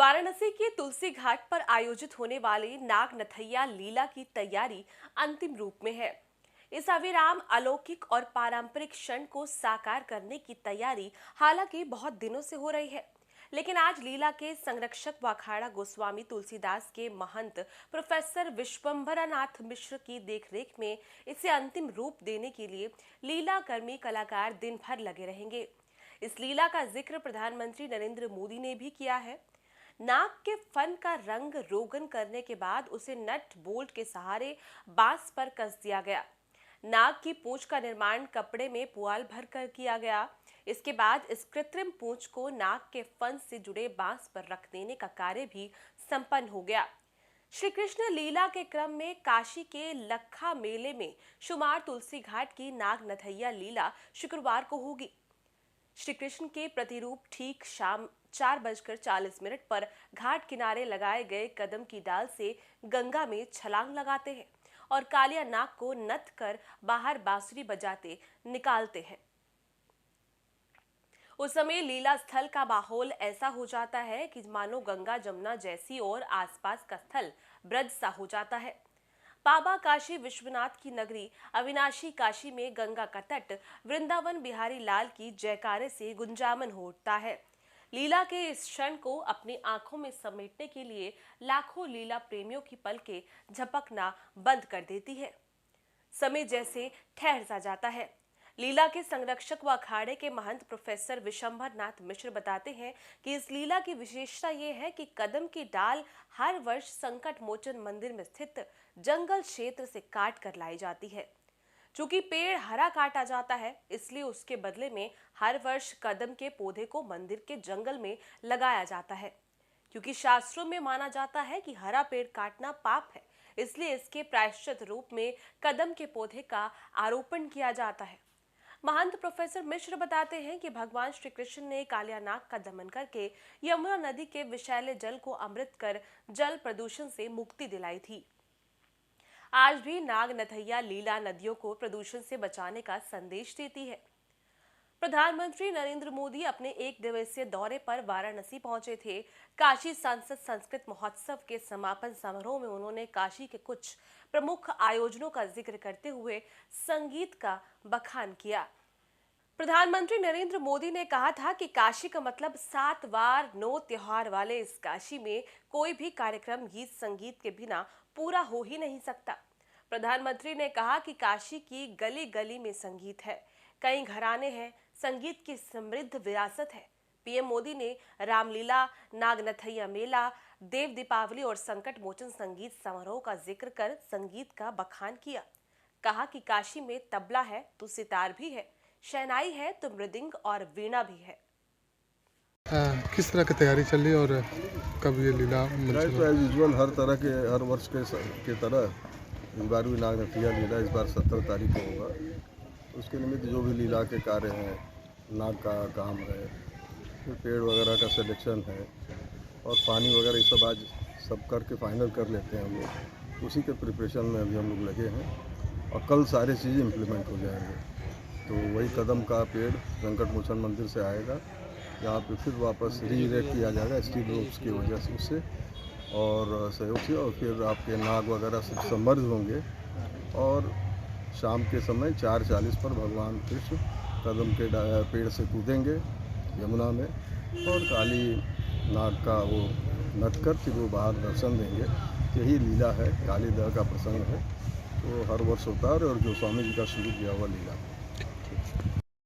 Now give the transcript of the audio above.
वाराणसी के तुलसी घाट पर आयोजित होने वाले नाग नथैया लीला की तैयारी अंतिम रूप में है। इस अविराम अलौकिक और पारंपरिक क्षण को साकार करने की तैयारी हालांकि बहुत दिनों से हो रही है, लेकिन आज लीला के संरक्षक व अखाड़ा गोस्वामी तुलसीदास के महंत प्रोफेसर विश्वंभरनाथ मिश्र की देखरेख में इसे अंतिम रूप देने के लिए लीला कर्मी कलाकार दिन भर लगे रहेंगे। इस लीला का जिक्र प्रधानमंत्री नरेंद्र मोदी ने भी किया है। नाग के फन का रंग रोगन करने के बाद उसे नट बोल्ट के सहारे बांस पर कस दिया गया। नाग की पूंछ का निर्माण कपड़े में पुआल भर कर किया गया। इसके बाद इस कृत्रिम पूंछ को नाग के फन से जुड़े बांस पर रख देने का कार्य भी संपन्न हो गया। श्री कृष्ण लीला के क्रम में काशी के लखा मेले में शुमार तुलसी घाट की नाग नथैया लीला शुक्रवार को होगी। श्री कृष्ण के प्रतिरूप ठीक शाम 4:40 पर घाट किनारे लगाए गए कदम की डाल से गंगा में छलांग लगाते हैं और कालिया नाग को नथ कर बाहर बांसुरी बजाते निकालते हैं। उस समय लीला स्थल का माहौल ऐसा हो जाता है कि मानो गंगा जमुना जैसी और आसपास का स्थल ब्रज सा हो जाता है। बाबा काशी विश्वनाथ की नगरी अविनाशी काशी में गंगा का तट वृंदावन बिहारी लाल की जयकारे से गुंजायमान हो उठता है। लीला के इस क्षण को अपनी आंखों में समेटने के लिए लाखों लीला प्रेमियों की पलकें झपकना बंद कर देती है। समय जैसे ठहर सा जाता है। लीला के संरक्षक व अखाड़े के महंत प्रोफेसर विश्वंभरनाथ मिश्र बताते हैं कि इस लीला की विशेषता ये है कि कदम की डाल हर वर्ष संकट मोचन मंदिर में स्थित जंगल क्षेत्र से काट कर लाई जाती है। चूंकि पेड़ हरा काटा जाता है, इसलिए उसके बदले में हर वर्ष कदम के पौधे को मंदिर के जंगल में लगाया जाता है। क्योंकि शास्त्रों में माना जाता है कि हरा पेड़ काटना पाप है, इसलिए इसके प्रायश्चित रूप में कदम के पौधे का आरोपण किया जाता है। महंत प्रोफेसर मिश्र बताते हैं कि भगवान श्री कृष्ण ने कालियानाग का दमन करके यमुना नदी के विषैले जल को अमृत कर जल प्रदूषण से मुक्ति दिलाई थी। आज भी नाग नथैया लीला नदियों को प्रदूषण से बचाने का संदेश देती है। प्रधानमंत्री नरेंद्र मोदी अपने एक दिवसीय दौरे पर वाराणसी पहुंचे थे। काशी संसद संस्कृत महोत्सव के समापन समारोह में उन्होंने काशी के कुछ प्रमुख आयोजनों का जिक्र करते हुए संगीत का बखान किया। प्रधानमंत्री नरेंद्र मोदी ने कहा था कि काशी का मतलब 7 वार 9 त्योहार वाले इस काशी में कोई भी कार्यक्रम गीत संगीत के बिना पूरा हो ही नहीं सकता। प्रधानमंत्री ने कहा कि काशी की गली गली में संगीत है, कई घराने हैं, संगीत की समृद्ध विरासत है। पीएम मोदी ने रामलीला, नाग नथैया मेला, देव दीपावली और संकट मोचन संगीत समारोह का जिक्र कर संगीत का बखान किया। कहा कि काशी में तबला है तो सितार भी है, शहनाई है तो मृदंग और वीणा भी है। किस तरह की तैयारी चल रही है और कब ये लीला तो एज यूजुअल हर वर्ष के तरह इस बार भी नाग नथैया लीला इस बार 17 तारीख को होगा। उसके निमित्त जो भी लीला के कार्य हैं, नाग का काम है, फिर पेड़ वगैरह का सिलेक्शन है और पानी वगैरह ये सब आज सब करके फाइनल कर लेते हैं हम लोग। उसी के प्रिपरेशन में अभी हम लोग लगे हैं और कल सारी चीज़ें इम्प्लीमेंट हो जाएंगे। तो वही कदम का पेड़ संकट मोचन मंदिर से आएगा, यहाँ पे फिर वापस रीइरेक्ट किया जाएगा स्टील रोप्स की वजह से उससे और सहयोग से, और फिर आपके नाग वगैरह सब सबमर्ज होंगे और शाम के समय 4:40 पर भगवान कृष्ण कदम के पेड़ से कूदेंगे यमुना में और काली नाग का वो नथ कर फिर वो बाहर दर्शन देंगे। यही लीला है, काली दह का प्रसंग है, तो हर वर्ष होता है और गोस्वामी जी का शुरू किया हुआ लीला है।